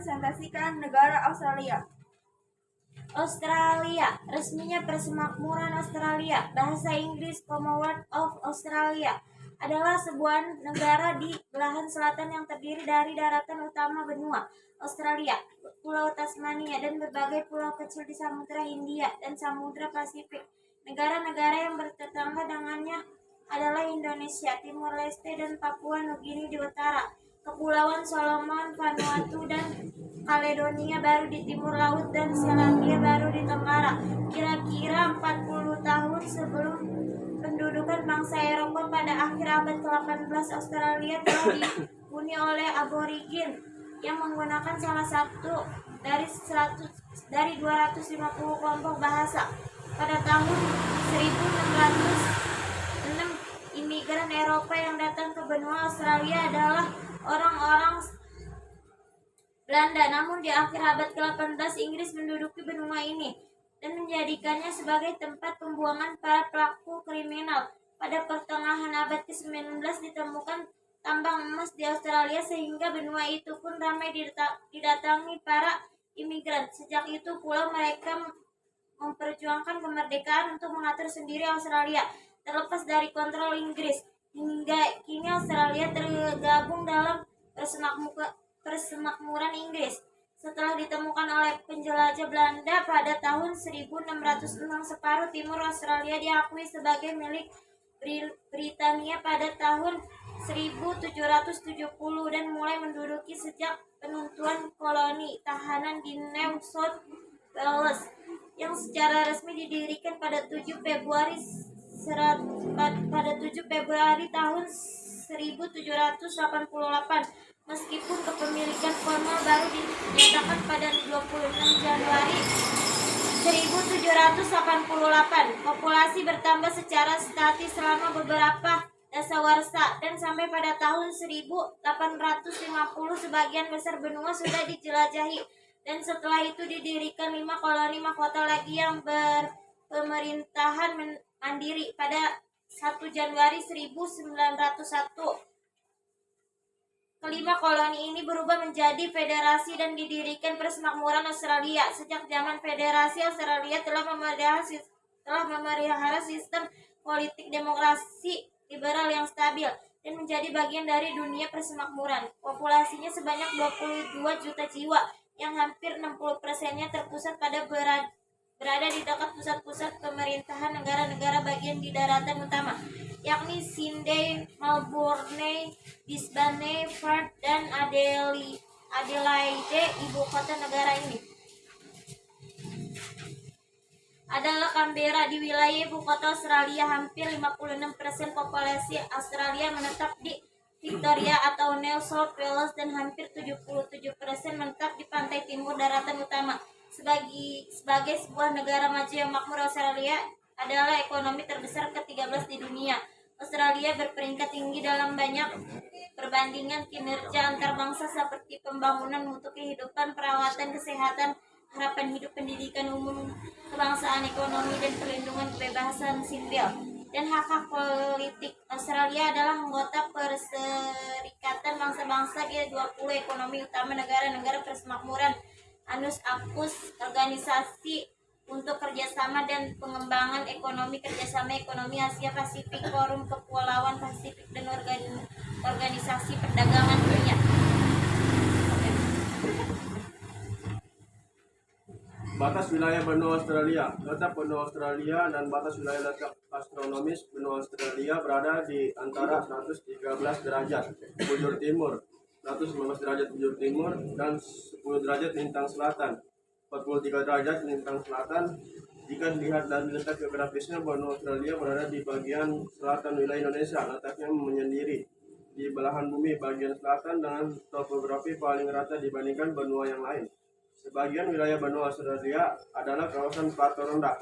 merepresentasikan negara Australia. Australia, resminya Persemakmuran Australia, bahasa Inggris Commonwealth of Australia, adalah sebuah negara di belahan selatan yang terdiri dari daratan utama benua Australia, Pulau Tasmania, dan berbagai pulau kecil di Samudra Hindia dan Samudra Pasifik. Negara-negara yang bertetangga dengannya adalah Indonesia, Timor Leste, dan Papua Nugini di utara, Kepulauan Solomon, Vanuatu, dan Kaledonia Baru di timur laut, dan Selandia Baru di tenggara. Kira-kira 40 tahun sebelum pendudukan bangsa Eropa pada akhir abad ke-18, Australia telah dihuni oleh aborigin yang menggunakan salah satu dari 250 kelompok bahasa. Pada tahun 1606, imigran Eropa yang datang ke benua Australia adalah orang-orang Belanda. Namun di akhir abad ke-18, Inggris menduduki benua ini dan menjadikannya sebagai tempat pembuangan para pelaku kriminal. Pada pertengahan abad ke-19 ditemukan tambang emas di Australia, sehingga benua itu pun ramai didatangi para imigran. Sejak itu pula mereka memperjuangkan kemerdekaan untuk mengatur sendiri Australia, terlepas dari kontrol Inggris. Hingga kini Australia tergabung dalam Persemakmuran Inggris. Setelah ditemukan oleh penjelajah Belanda pada tahun 1606, separuh timur Australia diakui sebagai milik Britania pada tahun 1770 dan mulai menduduki sejak penentuan koloni tahanan di New South Wales yang secara resmi didirikan pada 7 Februari tahun 1788. Meskipun kepemilikan formal baru dinyatakan pada 26 Januari 1788, populasi bertambah secara statis selama beberapa dasawarsa, dan sampai pada tahun 1850 sebagian besar benua sudah dijelajahi, dan setelah itu didirikan 5 koloni mahkota lagi yang berpemerintahan mandiri pada 1 Januari 1901. Kelima koloni ini berubah menjadi federasi dan didirikan Persemakmuran Australia. Sejak zaman federasi, Australia telah memelihara sistem politik demokrasi liberal yang stabil dan menjadi bagian dari dunia persemakmuran. Populasinya sebanyak 22 juta jiwa, yang hampir 60%-nya terpusat berada di dekat pusat-pusat pemerintahan negara-negara bagian di daratan utama, yakni Sydney, Melbourne, Brisbane, Perth, dan Adelaide. Ibu kota negara ini adalah Canberra. Di wilayah ibu kota Australia, hampir 56% populasi Australia menetap di Victoria atau New South Wales, dan hampir 77% menetap di pantai timur daratan utama. Sebagai sebuah negara maju yang makmur, Australia adalah ekonomi terbesar ke-13 di dunia. Australia berperingkat tinggi dalam banyak perbandingan kinerja antar bangsa seperti pembangunan mutu kehidupan, perawatan kesehatan, harapan hidup, pendidikan umum, kebangsaan, ekonomi, dan perlindungan kebebasan sipil dan hak-hak politik. Australia adalah anggota Perserikatan Bangsa-Bangsa G20, ekonomi utama negara-negara persemakmuran, Anus AUKUS, organisasi untuk kerjasama dan pengembangan ekonomi, kerjasama ekonomi Asia Pasifik, Forum Kepulauan Pasifik, dan organisasi perdagangan dunia. Batas wilayah benua Australia. Letak benua Australia dan batas wilayah letak astronomis benua Australia berada di antara 113 derajat bujur timur, 115 derajat bujur timur, dan 10 derajat lintang selatan, 43 derajat lintang selatan. Jika dilihat dari letak geografisnya, benua Australia berada di bagian selatan wilayah Indonesia. Letaknya menyendiri di belahan bumi bagian selatan dengan topografi paling rata dibandingkan benua yang lain. Sebagian wilayah benua Australia adalah kawasan plato rendah.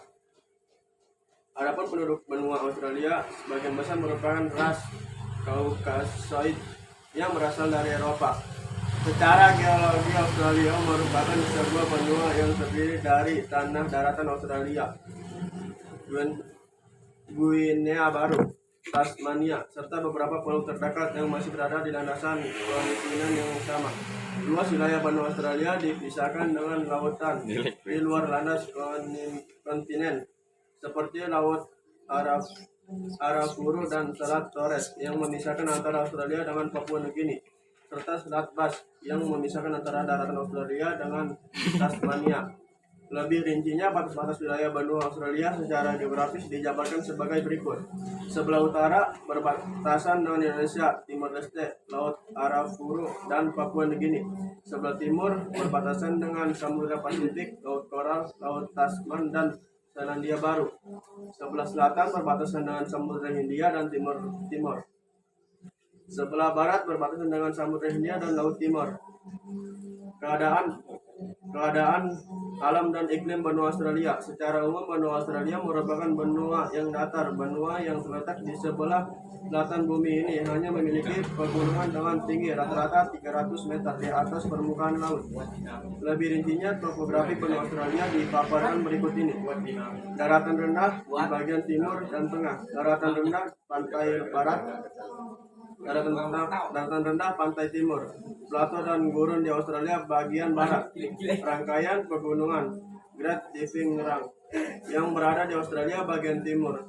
Adapun penduduk benua Australia sebagian besar merupakan ras Caucasoid yang berasal dari Eropa. Secara geologi, Australia merupakan sebuah benua yang terdiri dari tanah daratan Australia, Guinea Baru, Tasmania, serta beberapa pulau terdekat yang masih berada di landasan kontinen yang sama. Luas wilayah benua Australia dipisahkan dengan lautan di luar landas kontinen, seperti Laut Arafuru dan Selat Torres yang memisahkan antara Australia dengan Papua Nugini, serta Selat Bass yang memisahkan antara daratan Australia dengan Tasmania. Lebih rincinya, batas-batas wilayah benua Australia secara geografis dijabarkan sebagai berikut. Sebelah utara berbatasan dengan Indonesia, Timor Leste, Laut Arafuru, dan Papua Nugini. Sebelah timur berbatasan dengan Samudra Pasifik, Laut Koral, Laut Tasman, dan Selandia Baru. Sebelah selatan berbatasan dengan Samudra Hindia dan Timur. Sebelah barat berbatasan dengan Samudra Hindia dan Laut Timur. Keadaan alam dan iklim benua Australia. Secara umum, benua Australia merupakan benua yang datar. Benua yang terletak di sebelah selatan bumi ini hanya memiliki pegunungan dengan tinggi rata-rata 300 meter di atas permukaan laut. Lebih rincinya, topografi benua Australia dipaparkan berikut ini. Daratan rendah di bagian timur dan tengah. Daratan rendah pantai barat. Daratan rendah pantai timur. Plato dan gurun di Australia bagian barat. Rangkaian pegunungan Great Dividing Range yang berada di Australia bagian timur.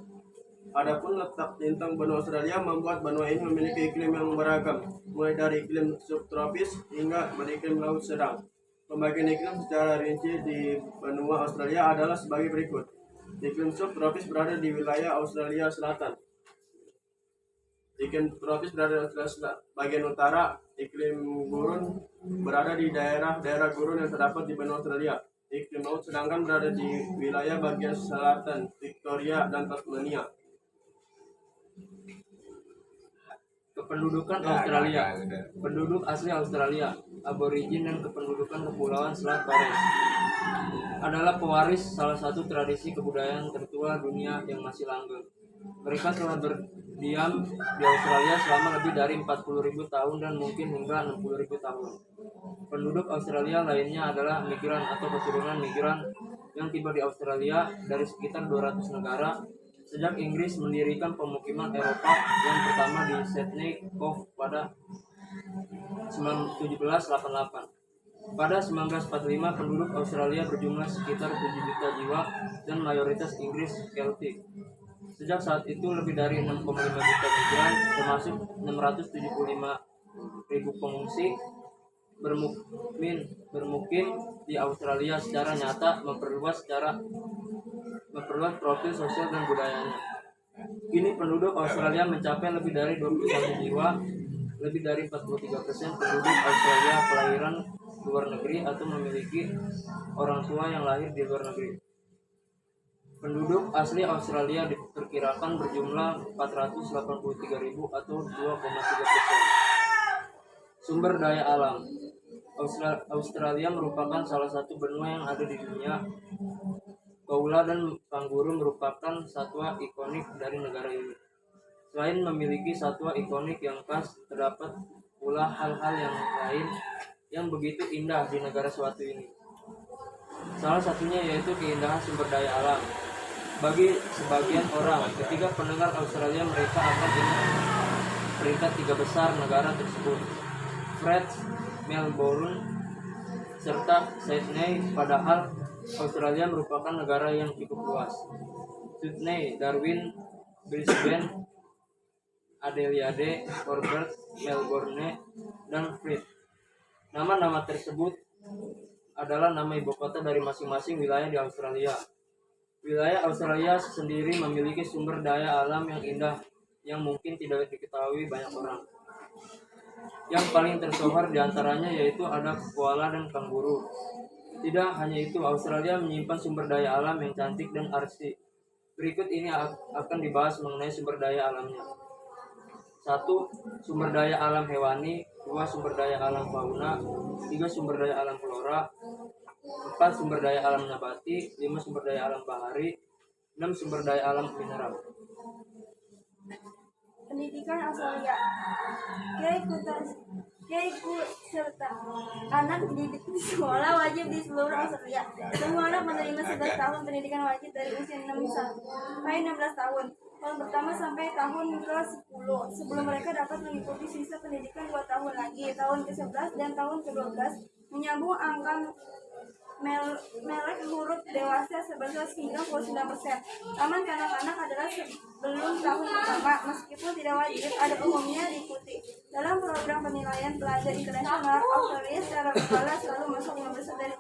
Adapun letak lintang benua Australia membuat benua ini memiliki iklim yang beragam, mulai dari iklim subtropis hingga beriklim laut sedang. Pembagian iklim secara rinci di benua Australia adalah sebagai berikut. Iklim subtropis berada di wilayah Australia Selatan. Iklim tropis berada di Australia bagian utara. Iklim gurun berada di daerah gurun yang terdapat di benua Australia. Iklim laut sedangkan berada di wilayah bagian selatan Victoria dan Tasmania. Kependudukan Australia. Penduduk asli Australia, aborigin dan kependudukan kepulauan Selat Torres adalah pewaris salah satu tradisi kebudayaan tertua dunia yang masih langgeng. Mereka telah berdiam di Australia selama lebih dari 40.000 tahun dan mungkin hingga 60.000 tahun. Penduduk Australia lainnya adalah migran atau keturunan migran yang tiba di Australia dari sekitar 200 negara sejak Inggris mendirikan pemukiman Eropa yang pertama di Sydney Cove pada 1788. Pada 1945, penduduk Australia berjumlah sekitar 7 juta jiwa dan mayoritas Inggris Celtic. Sejak saat itu, lebih dari 6,5 juta migran, termasuk 675.000 pengungsi, bermukim di Australia secara nyata, memperluas profil sosial dan budayanya. Kini penduduk Australia mencapai lebih dari 21 jiwa. Lebih dari 43% penduduk Australia kelahiran luar negeri atau memiliki orang tua yang lahir di luar negeri. Penduduk asli Australia diperkirakan berjumlah 483.000 atau 2,3%. Sumber daya alam. Australia merupakan salah satu benua yang ada di dunia. Koala dan kanguru merupakan satwa ikonik dari negara ini. Selain memiliki satwa ikonik yang khas, terdapat pula hal-hal yang lain yang begitu indah di negara suatu ini. Salah satunya yaitu keindahan sumber daya alam. Bagi sebagian orang, ketika pendengar Australia, mereka akan ingat peringkat 3 besar negara tersebut, Perth, Melbourne, serta Sydney, padahal Australia merupakan negara yang cukup luas. Sydney, Darwin, Brisbane, Adelaide, Hobart, Melbourne, dan Perth. Nama-nama tersebut adalah nama ibu kota dari masing-masing wilayah di Australia. Wilayah Australia sendiri memiliki sumber daya alam yang indah yang mungkin tidak diketahui banyak orang. Yang paling tersohor diantaranya yaitu ada koala dan kanguru. Tidak hanya itu, Australia menyimpan sumber daya alam yang cantik dan arsip. Berikut ini akan dibahas mengenai sumber daya alamnya. 1. Sumber daya alam hewani. 2. Sumber daya alam fauna. 3. Sumber daya alam flora. 4. Sumber daya alam nabati. 5. Sumber daya alam bahari. 6. Sumber daya alam mineral. Pendidikan Australia. Keikut serta anak dididik di sekolah wajib di seluruh Australia. Semua anak menerima 11 tahun pendidikan wajib dari usia 6 sampai 16 tahun. tahun pertama sampai tahun ke-10 sebelum mereka dapat mengikuti sisa pendidikan 2 tahun lagi. Tahun ke-11 dan tahun ke-12 menyambung angka melek huruf dewasa sebesar 99%. Taman kanak-kanak adalah sebelum tahun pertama, meskipun tidak wajib, ada umumnya diikuti. Dalam program penilaian pelajar internasional, Australia secara berkala selalu masuk 5 besar dari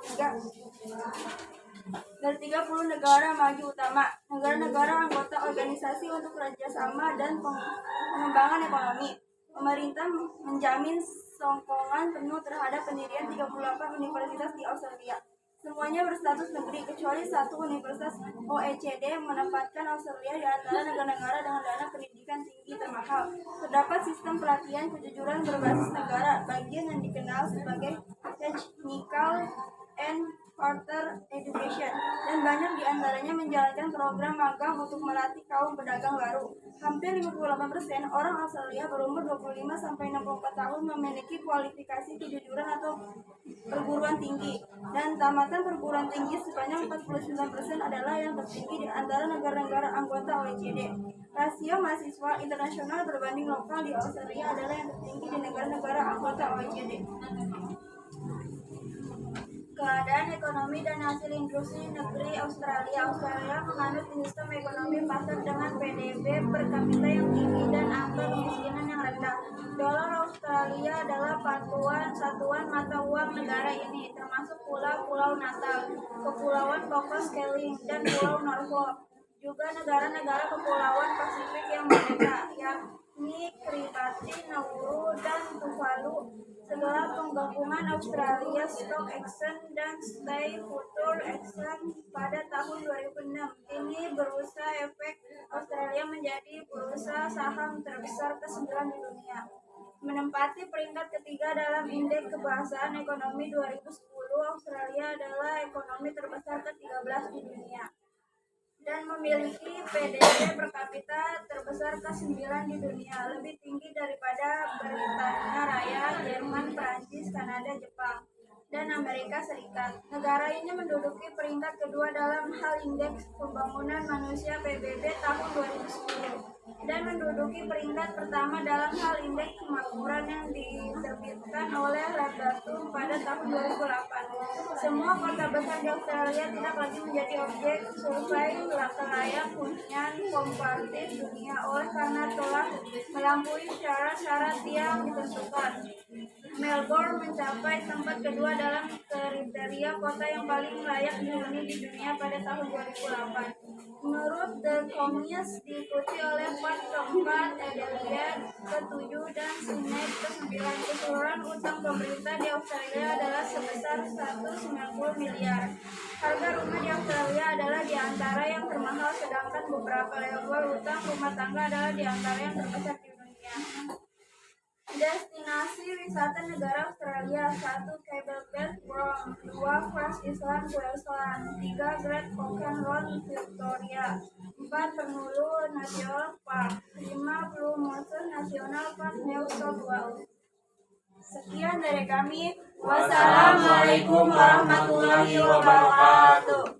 30 negara maju utama. Negara-negara anggota organisasi untuk kerjasama dan pengembangan ekonomi. Pemerintah menjamin sokongan penuh terhadap pendirian 38 universitas di Australia. Semuanya berstatus negeri kecuali satu universitas OECD menempatkan Australia di antara negara-negara dengan dana pendidikan tinggi termahal. Terdapat sistem pelatihan kejujuran berbasis negara, bagian yang dikenal sebagai Technical and Further Education, dan banyak di antaranya menjalankan program magang untuk melatih kaum pedagang baru. Hampir 58% orang Australia berumur 25-64 tahun memiliki kualifikasi kejujuran atau perguruan tinggi, dan tamatan perguruan tinggi sebanyak 49% adalah yang tertinggi di antara negara-negara anggota OECD. Rasio mahasiswa internasional berbanding lokal di Australia adalah yang tertinggi di negara-negara anggota OECD. Keadaan ekonomi dan hasil industri negeri Australia. Australia menganut sistem ekonomi pasar dengan PDB per kapita yang tinggi dan angka kemiskinan yang rendah. Dolar Australia adalah satuan mata uang negara ini, termasuk Pulau Natal, Kepulauan Cocos Keeling, dan Pulau Norfolk. Juga negara-negara kepulauan Pasifik yang merdeka, yakni Kiribati, Nauru, dan Tuvalu. Segala penggabungan Australia Stock Exchange dan State Future Exchange pada tahun 2006 ini berusaha efek Australia menjadi bursa saham terbesar ke-9 di dunia. Menempati peringkat ketiga dalam Indeks Kebahasaan Ekonomi 2010, Australia adalah ekonomi terbesar ke-13 di dunia dan memiliki PDB per kapita terbesar ke-9 di dunia, lebih tinggi daripada Britania Raya, Jerman, Prancis, Kanada, Jepang, dan Amerika Serikat. Negara ini menduduki peringkat kedua dalam hal Indeks Pembangunan Manusia PBB tahun 2010 dan menduduki peringkat pertama dalam hal Indeks Kemakmuran yang diterbitkan oleh Legatum pada tahun 2008. Semua kota besar di Australia tidak lagi menjadi objek survei layak hunian komparatif dunia karena telah melampaui syarat-syarat yang ditentukan. Melbourne mencapai tempat kedua dalam kriteria kota yang paling layak dihuni di dunia pada tahun 2008. Menurut The Economist, diikuti oleh Perth keempat, Adelaide ke-7, dan Sydney ke-9. Keseluruhan utang pemerintah di Australia adalah sebesar 190 miliar. Harga rumah di Australia adalah di antara yang termahal, sedangkan beberapa level utang rumah tangga adalah di antara yang terbesar di dunia. Destinasi wisata negara Australia: 1. Cable Belt Brown, 2. Cross Island Queensland, 3. Great Cochrane Victoria, 4. Pernulu National Park, 5. Blue Mountain National Park New South Wales. Sekian dari kami. Wassalamualaikum warahmatullahi wabarakatuh.